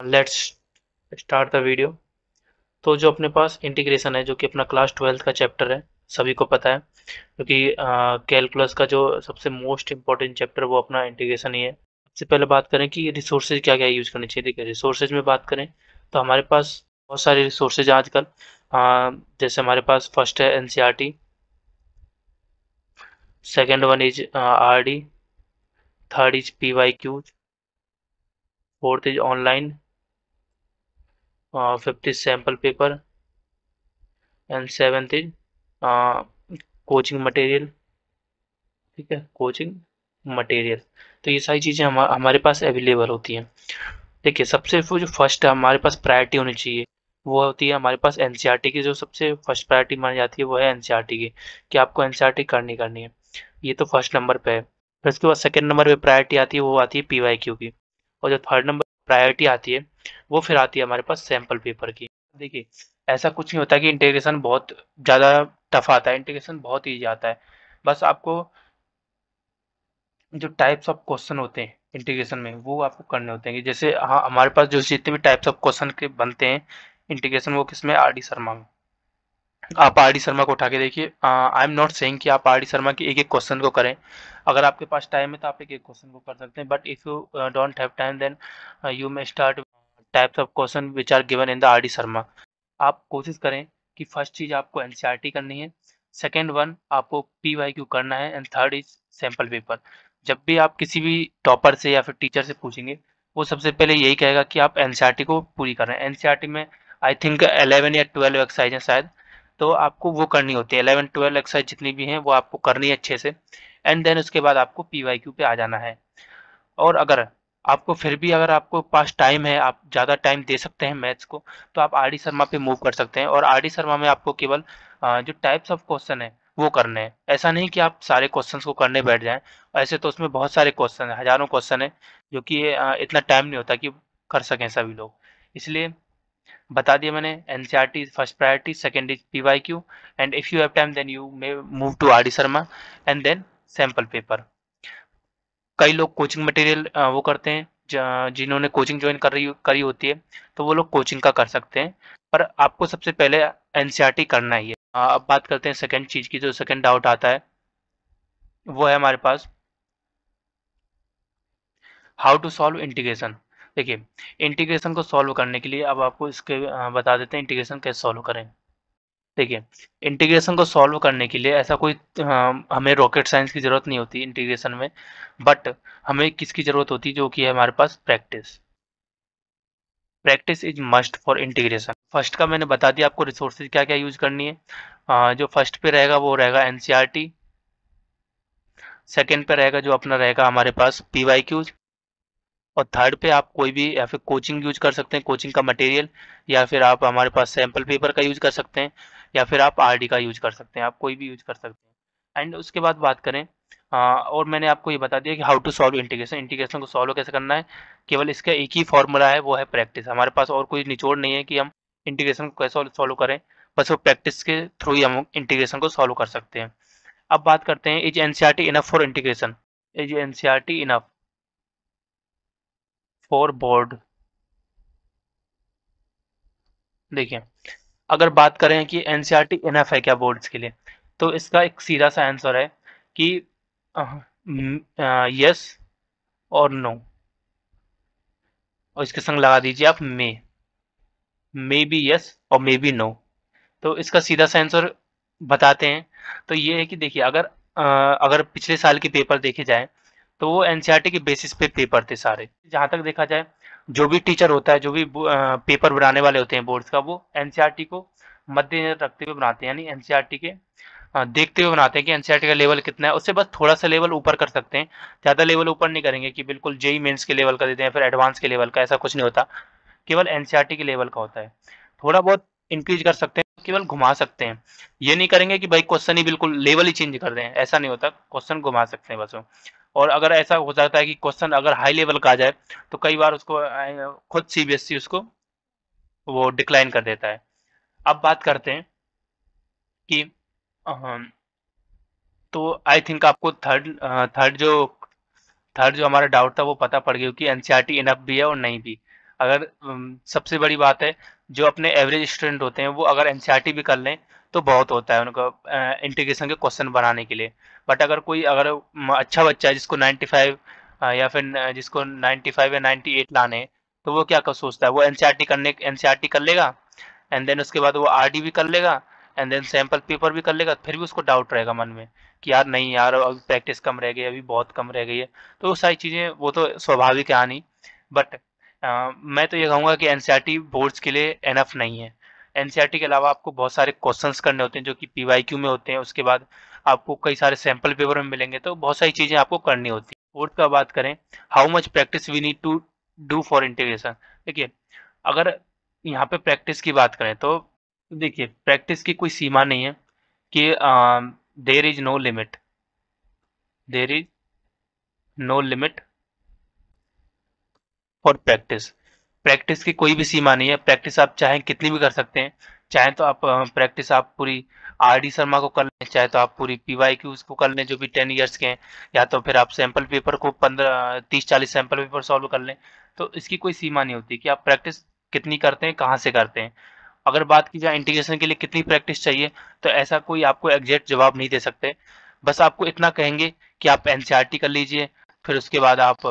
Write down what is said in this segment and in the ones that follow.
Let's start the video. तो जो अपने पास इंटीग्रेशन है, जो कि अपना क्लास 12th का चैप्टर है, सभी को पता है, क्योंकि कैलकुलस का जो सबसे मोस्ट इम्पोर्टेंट चैप्टर वो अपना इंटीग्रेशन ही है। सबसे पहले बात करें कि रिसोर्सेज क्या क्या यूज करनी चाहिए। देखिए, रिसोर्सेज में बात करें तो हमारे पास बहुत सारे रिसोर्सेज आजकल, जैसे हमारे पास फर्स्ट है NCERT, second one is RD, third is PYQ, fourth is online, fifth is sample paper, and seventh is coaching material. ठीक है, कोचिंग मटेरियल। तो ये सारी चीज़ें हमारे पास अवेलेबल होती हैं। देखिए, सबसे वो जो फर्स्ट हमारे पास प्रायोरिटी होनी चाहिए, वो होती है हमारे पास एनसीईआरटी की। जो सबसे फर्स्ट प्रायोरिटी मानी जाती है वो है एनसीईआरटी की, कि आपको एनसीईआरटी करनी है। ये तो फर्स्ट नंबर पे है। फिर उसके बाद सेकंड नंबर पे प्रायोरिटी आती है, वो आती है पीवाईक्यू की। और जो थर्ड नंबर प्रायोरिटी आती है, वो फिर आती है हमारे पास सैम्पल पेपर की। देखिए, ऐसा कुछ नहीं होता कि इंटीग्रेशन बहुत ज़्यादा टफ आता है, इंटीग्रेशन बहुत ईजी आता है। बस आपको जो टाइप्स ऑफ क्वेश्चन होते हैं इंटीग्रेशन में, वो आपको करने होते हैं। कि जैसे हाँ, हमारे पास जो जितने भी टाइप्स ऑफ क्वेश्चन के बनते हैं इंटीग्रेशन, वो किसमें, आर डी शर्मा में। आप आर डी शर्मा को उठा के देखिए। आई एम नॉट सेइंग कि आप आर डी शर्मा के एक एक क्वेश्चन को करें। अगर आपके पास टाइम है तो आप एक एक क्वेश्चन को कर सकते हैं, but if you don't have time, then you may start types of question which are given in the R D Sharma. आप कोशिश करें कि फर्स्ट चीज आपको एनसीईआरटी करनी है, सेकेंड वन आपको पीवाईक्यू करना है, and third is sample paper. जब भी आप किसी भी टॉपर से या फिर टीचर से पूछेंगे, वो सबसे पहले यही कहेगा कि आप एनसीईआरटी को पूरी कर रहे हैं। एनसीईआरटी में आई थिंक 11 या 12 एक्सरसाइज है शायद, तो आपको वो करनी होती है। 11-12 एक्सरसाइज जितनी भी हैं वो आपको करनी है अच्छे से, एंड देन उसके बाद आपको पीवाईक्यू पे आ जाना है। और अगर आपको फिर भी, अगर आपको पास टाइम है, आप ज़्यादा टाइम दे सकते हैं मैथ्स को, तो आप आर डी शर्मा पे मूव कर सकते हैं। और आर डी शर्मा में आपको केवल जो टाइप्स ऑफ क्वेश्चन है वो करने हैं। ऐसा नहीं कि आप सारे क्वेश्चंस को करने बैठ जाएं। ऐसे तो उसमें बहुत सारे क्वेश्चन है, हजारों क्वेश्चन है, जो कि इतना टाइम नहीं होता कि कर सकें सभी लोग। इसलिए बता दिया मैंने, NCERT is first priority, second is PYQ, and if you have time then you may move to R D Sharma, and then sample paper. कई लोग कोचिंग मटेरियल वो करते हैं, जिन्होंने कोचिंग ज्वाइन करी होती है, तो वो लोग कोचिंग का कर सकते हैं। पर आपको सबसे पहले एनसीईआरटी करना ही है। अब बात करते हैं सेकंड चीज की। जो सेकंड डाउट आता है वो है हमारे पास, हाउ टू सॉल्व इंटीग्रेशन। देखिए, इंटीग्रेशन को सॉल्व करने के लिए अब आपको इसके बता देते हैं इंटीग्रेशन कैसे सॉल्व करें। देखिए, इंटीग्रेशन को सॉल्व करने के लिए ऐसा कोई हमें रॉकेट साइंस की ज़रूरत नहीं होती इंटीग्रेशन में, बट हमें किसकी ज़रूरत होती है, जो कि है हमारे पास practice. Practice is must for integration. First का मैंने बता दिया आपको, रिसोर्सेज क्या क्या यूज करनी है। जो फर्स्ट पे रहेगा वो रहेगा एनसीईआरटी, सेकंड पे रहेगा जो अपना रहेगा हमारे पास पीवाईक्यूज, और थर्ड पे आप कोई भी या फिर कोचिंग यूज कर सकते हैं, कोचिंग का मटेरियल, या फिर आप हमारे पास सैम्पल पेपर का यूज कर सकते हैं, या फिर आप आरडी का यूज कर सकते हैं। आप कोई भी यूज कर सकते हैं। एंड उसके बाद बात करें, और मैंने आपको ये बता दिया कि how to solve integration. Integration को सॉल्व कैसे करना है, केवल इसका एक ही फॉर्मूला है, वो है प्रैक्टिस। हमारे पास और कोई निचोड़ नहीं है कि हम इंटीग्रेशन को कैसे सॉल्व करें, बस वो प्रैक्टिस के थ्रू ही हम इंटीग्रेशन को सॉल्व कर सकते हैं। अब बात करते हैं, is NCERT enough for integration. Is NCERT enough for board. देखिए, अगर बात करें कि एनसीईआरटी इनफ है क्या बोर्ड्स के लिए, तो इसका एक सीधा सा आंसर है कि यस और नो, और इसके संग लगा दीजिए आप मे बी यस और मे बी नो। तो इसका सीधा सा आंसर बताते हैं। तो ये है कि देखिए, अगर पिछले साल के पेपर देखे जाए, तो वो एनसीईआरटी के बेसिस पे पेपर थे सारे। जहाँ तक देखा जाए, जो भी टीचर होता है, जो भी पेपर बनाने वाले होते हैं बोर्ड्स का, वो एनसीईआरटी को मद्देनजर रखते हुए बनाते हैं। यानी एनसीईआरटी के देखते हुए बनाते हैं कि एनसीईआरटी का लेवल कितना है। उससे बस थोड़ा सा लेवल ऊपर कर सकते हैं, ज़्यादा लेवल ऊपर नहीं करेंगे कि बिल्कुल जेई मेंस के लेवल का देते हैं, फिर एडवांस के लेवल का। ऐसा कुछ नहीं होता, केवल एनसीईआरटी के लेवल का होता है। थोड़ा बहुत इंक्रीज कर सकते हैं, केवल घुमा सकते हैं। ये नहीं करेंगे कि भाई क्वेश्चन ही बिल्कुल लेवल ही चेंज कर दें, ऐसा नहीं होता। क्वेश्चन घुमा सकते हैं बस वो। और अगर ऐसा हो जाता है कि क्वेश्चन अगर हाई लेवल का आ जाए, तो कई बार उसको खुद सीबीएसई उसको वो डिक्लाइन कर देता है। अब बात करते हैं कि अहम, तो आई थिंक आपको थर्ड जो हमारा डाउट था वो पता पड़ गया कि एनसीईआरटी इनफ भी है और नहीं भी। अगर सबसे बड़ी बात है, जो अपने एवरेज स्टूडेंट होते हैं वो अगर एनसीईआरटी भी कर लें तो बहुत होता है उनको इंटीग्रेशन के क्वेश्चन बनाने के लिए। बट अगर कोई अगर अच्छा बच्चा है जिसको 95 या फिर जिसको 95 या 98 लाने हैं, तो वो क्या कर सोचता है, वो एनसीईआरटी कर लेगा, एंड देन उसके बाद वो आरडी भी कर लेगा, एंड देन सैंपल पेपर भी कर लेगा, फिर भी उसको डाउट रहेगा मन में कि यार नहीं यार, अभी प्रैक्टिस कम रह गई, अभी बहुत कम रह गई है। तो वो सारी चीज़ें वो तो स्वाभाविक है आनी। बट मैं तो ये कहूँगा कि एनसीईआरटी बोर्ड्स के लिए एनफ नहीं है। एनसीईआरटी के अलावा आपको बहुत सारे क्वेश्चंस करने होते हैं जो कि पीवाईक्यू में होते हैं, उसके बाद आपको कई सारे सैंपल पेपर में मिलेंगे, तो बहुत सारी चीज़ें आपको करनी होती है। बोर्ड का बात करें, how much practice we need to do for integration. देखिए, अगर यहाँ पे प्रैक्टिस की बात करें तो देखिए, प्रैक्टिस की कोई सीमा नहीं है कि there is no limit, there is no limit for practice. Practice की कोई भी सीमा नहीं है, प्रैक्टिस आप चाहें कितनी भी कर सकते हैं। चाहें तो आप प्रैक्टिस आप पूरी आर डी शर्मा को कर लें, चाहे तो आप पूरी पीवाईक्यूज को कर लें जो भी 10 ईयर्स के हैं, या तो फिर आप सैंपल पेपर को 15 30 40 सैंपल पेपर सॉल्व कर लें। तो इसकी कोई सीमा नहीं होती कि आप प्रैक्टिस कितनी करते हैं, कहाँ से करते हैं। अगर बात की जाए इंटीग्रेशन के लिए कितनी प्रैक्टिस चाहिए, तो ऐसा कोई आपको एग्जैक्ट जवाब नहीं दे सकते। बस आपको इतना कहेंगे कि आप एनसीईआरटी कर लीजिए, फिर उसके बाद आप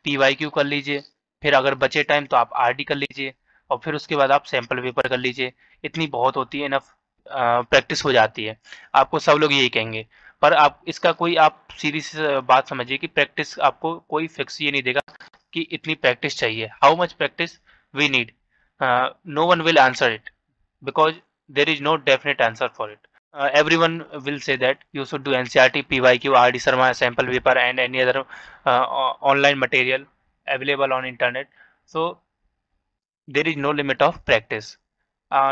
पीवाईक्यू कर लीजिए, फिर अगर बचे टाइम तो आप आरडी कर लीजिए, और फिर उसके बाद आप सैंपल पेपर कर लीजिए। इतनी बहुत होती है, इनफ प्रैक्टिस हो जाती है। आपको सब लोग यही कहेंगे, पर आप इसका कोई आप सीधी सी बात समझिए कि प्रैक्टिस आपको कोई फिक्स ये नहीं देगा कि इतनी प्रैक्टिस चाहिए, how much practice we need. No one will answer it because there is no definite answer for it. Everyone will say that you should do NCERT, PYQ, RD Sharma sample paper and any other online material available on internet. So there is no limit of practice.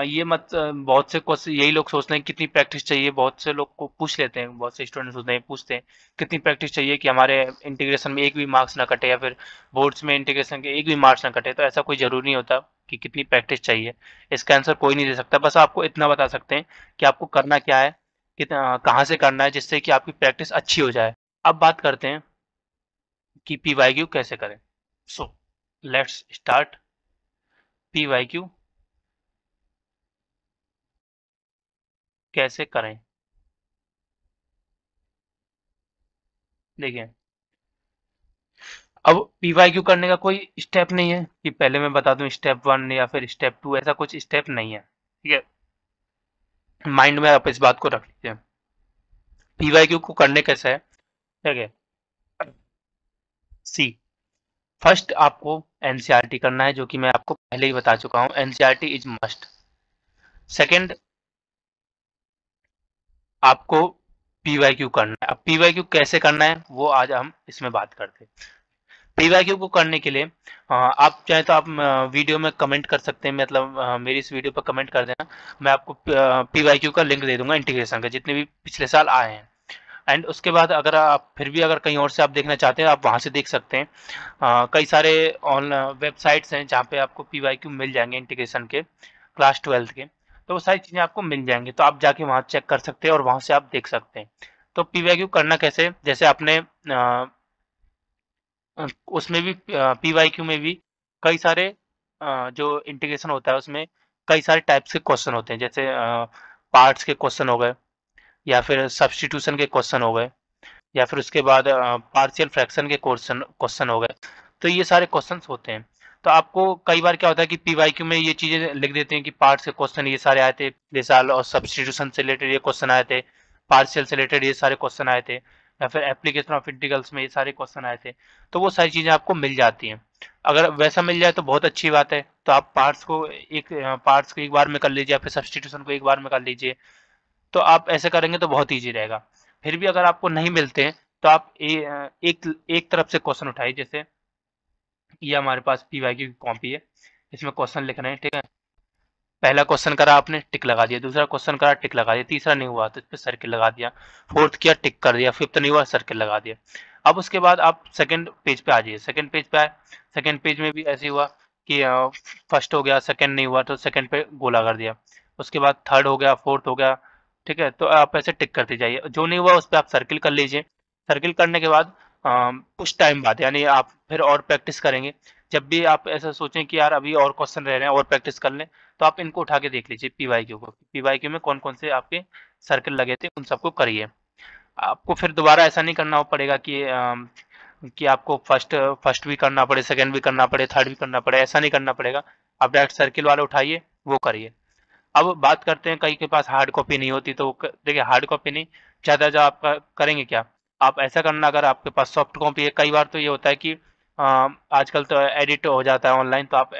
ये मत बहुत से question यही लोग सोचते हैं कितनी practice चाहिए, बहुत से लोग को पूछ लेते हैं, बहुत से स्टूडेंट्स होते हैं पूछते हैं कितनी प्रैक्टिस चाहिए कि हमारे इंटीग्रेशन में एक भी मार्क्स ना कटे, या फिर बोर्ड्स में इंटीग्रेशन के एक भी मार्क्स ना कटे। तो ऐसा कोई ज़रूरी नहीं होता कि कितनी प्रैक्टिस चाहिए, इसका आंसर कोई नहीं दे सकता। बस आपको इतना बता सकते हैं कि आपको करना क्या है, कितना कहाँ से करना है, जिससे कि आपकी प्रैक्टिस अच्छी हो जाए। अब बात करते हैं कि पीवाईक्यू कैसे करें। सो लेट्स स्टार्ट पीवाईक्यू कैसे करें। देखिए, अब पीवाईक्यू करने का कोई स्टेप नहीं है कि पहले मैं बता दूं स्टेप 1 या फिर स्टेप 2, ऐसा कुछ स्टेप नहीं है, ठीक है। माइंड में आप इस बात को रख लीजिए। पीवाईक्यू को करने कैसे है, ठीक है। सी, फर्स्ट आपको एनसीईआरटी करना है, जो कि मैं आपको पहले ही बता चुका हूं, एनसीईआरटी इज मस्ट। सेकंड, आपको पीवाईक्यू करना है। अब पीवाईक्यू कैसे करना है वो आज हम इसमें बात करते हैं। पीवाईक्यू को करने के लिए आप चाहे तो आप वीडियो में कमेंट कर सकते हैं, मतलब मेरी इस वीडियो पर कमेंट कर देना, मैं आपको पीवाईक्यू का लिंक दे दूंगा इंटीग्रेशन का, जितने भी पिछले साल आए हैं। एंड उसके बाद अगर आप फिर भी अगर कहीं और से आप देखना चाहते हैं, आप वहाँ से देख सकते हैं। कई सारे ऑन वेबसाइट्स हैं जहाँ पे आपको पीवाईक्यू मिल जाएंगे इंटीग्रेशन के, क्लास 12 के। तो वो सारी चीज़ें आपको मिल जाएंगी, तो आप जाके वहाँ चेक कर सकते हैं और वहाँ से आप देख सकते हैं। तो पीवाईक्यू करना कैसे, जैसे आपने उसमें भी पीवाईक्यू में भी कई सारे जो इंटीग्रेशन होता है उसमें कई सारे टाइप्स के क्वेश्चन होते हैं, जैसे पार्ट्स के क्वेश्चन हो गए, या फिर सब्स्टिट्यूशन के क्वेश्चन हो गए, या फिर उसके बाद पार्शियल फ्रैक्शन के क्वेश्चन क्वेश्चन हो गए। तो ये सारे क्वेश्चंस होते हैं। तो आपको कई बार क्या होता है कि पीवाईक्यू में ये चीज़ें लिख देते हैं कि पार्ट्स के क्वेश्चन ये सारे आए थे पिछले साल, और सब्स्टिट्यूशन से रिलेटेड ये क्वेश्चन आए थे, पार्शियल से रिलेटेड ये सारे क्वेश्चन आए थे, या फिर एप्लीकेशन ऑफ इंटीग्रल्स में ये सारे क्वेश्चन आए थे। तो वो सारी चीज़ें आपको मिल जाती हैं। अगर वैसा मिल जाए तो बहुत अच्छी बात है, तो आप पार्ट्स को एक बार में कर लीजिए, या फिर सब्स्टिट्यूशन को एक बार में कर लीजिए। तो आप ऐसे करेंगे तो बहुत ईजी रहेगा। फिर भी अगर आपको नहीं मिलते हैं तो आप एक तरफ से क्वेश्चन उठाइए, जैसे ये हमारे पास पीवाईक्यू की कॉपी है, इसमें क्वेश्चन लिख रहे हैं, ठीक है। पहला क्वेश्चन करा आपने, टिक लगा दिया, दूसरा क्वेश्चन करा, टिक लगा दिया, तीसरा नहीं हुआ तो इस पर सर्किल लगा दिया, फोर्थ किया, टिक कर दिया, फिफ्थ नहीं हुआ, सर्किल लगा दिया। अब उसके बाद आप सेकंड पेज पे आ जाइए। सेकंड पेज पे आए, सेकंड पेज में भी ऐसे हुआ कि फर्स्ट हो गया, सेकंड नहीं हुआ तो सेकंड पे गोला कर दिया, उसके बाद थर्ड हो गया, फोर्थ हो गया, ठीक है। तो आप ऐसे टिक करते जाइए, जो नहीं हुआ उस पर आप सर्किल कर लीजिए। सर्किल करने के बाद कुछ टाइम बाद, यानी आप फिर और प्रैक्टिस करेंगे, जब भी आप ऐसा सोचें कि यार अभी और क्वेश्चन रह रहे हैं और प्रैक्टिस कर लें, तो आप इनको उठा के देख लीजिए पीवाईक्यू को। पीवाईक्यू में कौन-कौन से आपके सर्किल लगे थे, उन सबको करिए। आपको फिर दोबारा ऐसा नहीं करना पड़ेगा कि आपको फर्स्ट फर्स्ट भी करना पड़े, सेकंड भी करना पड़े, थर्ड भी करना पड़े, ऐसा नहीं करना पड़ेगा। आप डायरेक्ट सर्किल वाले उठाइए, वो करिए। अब बात करते हैं कई के पास हार्ड कॉपी नहीं होती, तो देखिए हार्ड कॉपी नहीं, ज़्यादा ज़्यादा आप करेंगे क्या, आप ऐसा करना, अगर आपके पास सॉफ्ट कॉपी है, कई बार तो ये होता है कि आजकल तो एडिट हो जाता है ऑनलाइन, तो आप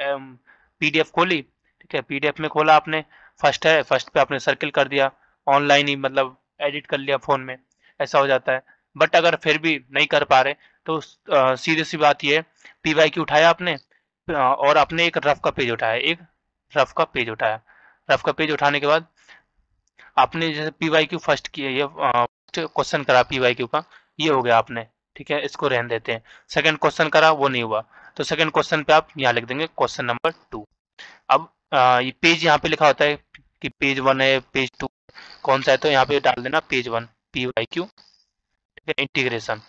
पीडीएफ खोली, ठीक है, पीडीएफ में खोला आपने, फर्स्ट है, फर्स्ट पे आपने सर्किल कर दिया, ऑनलाइन ही मतलब एडिट कर लिया फ़ोन में, ऐसा हो जाता है। बट अगर फिर भी नहीं कर पा रहे, तो सीधी सी बात ये है, पीवाईक्यू उठाया आपने, और आपने एक रफ का पेज उठाया, एक रफ का पेज उठाया, रफ का पेज उठाने के बाद आपने जैसे पीवाईक्यू फर्स्ट किया, ये क्वेश्चन करा पीवाईक्यू का, ये हो गया आपने, ठीक है, इसको रहने देते हैं। सेकंड क्वेश्चन करा, वो नहीं हुआ, तो सेकंड क्वेश्चन पे आप यहाँ लिख देंगे क्वेश्चन नंबर 2। अब ये पेज यहाँ पे लिखा होता है कि पेज 1 है, पेज 2 कौन सा है, तो यहाँ पे डाल देना पेज 1 पीवाईक्यू, ठीक है, इंटीग्रेशन।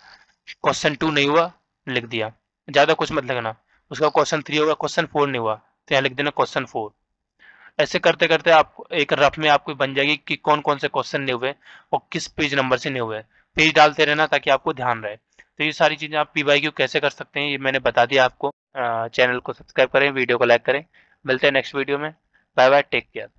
क्वेश्चन 2 नहीं हुआ, लिख दिया, ज़्यादा कुछ मत लिखना। उसका क्वेश्चन 3 होगा, क्वेश्चन 4 नहीं हुआ, तो यहाँ लिख देना क्वेश्चन 4। ऐसे करते करते आप एक रफ में आपको बन जाएगी कि कौन कौन से क्वेश्चन नहीं हुए और किस पेज नंबर से नहीं हुए। पेज डालते रहना ताकि आपको ध्यान रहे। तो ये सारी चीज़ें आप पीवाईक्यू कैसे कर सकते हैं, ये मैंने बता दिया आपको। चैनल को सब्सक्राइब करें, वीडियो को लाइक करें। मिलते हैं नेक्स्ट वीडियो में। Bye bye, take care.